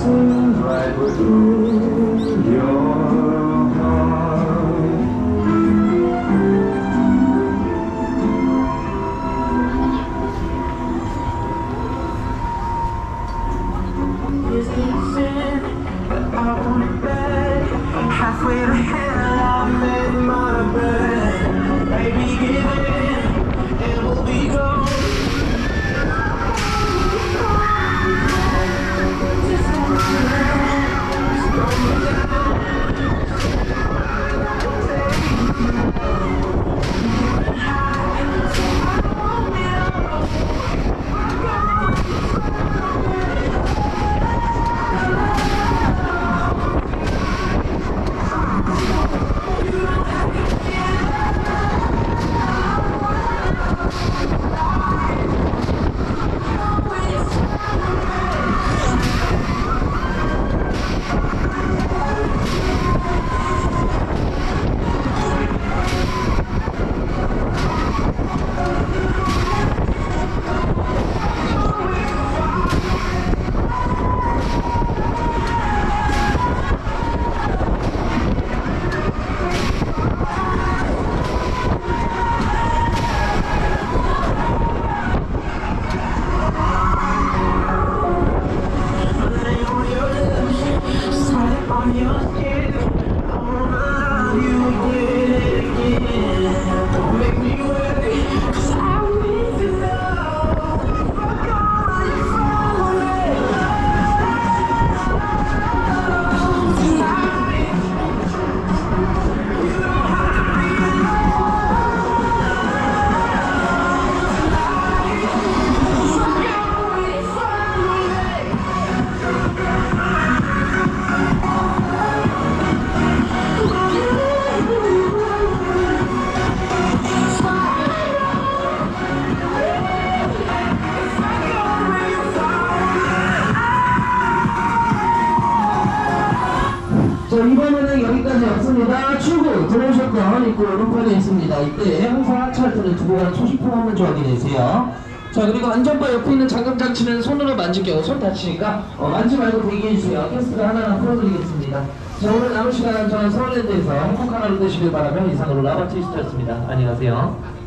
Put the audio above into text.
passing right through your heart. Is it sin that I want it bad? Halfway to hell, I made my bed. Baby, give it, and we'll be gone. 자, 이번에는 여기까지 없습니다. 출구 들어오셨던 입구 오른편에 있습니다. 이때 항상 하차할 두고 가는 소식품 한번 좀 확인해주세요. 자, 그리고 안전바 옆에 있는 잠금장치는 손으로 만질 경우 손 다치니까 만지 말고 대기해주세요. 캐스트가 하나하나 풀어드리겠습니다. 자, 오늘 남은 시간은 저는 서울랜드에서 행복 하나로 되시길 바라며 이상으로 라바트위스터였습니다. 안녕히 가세요.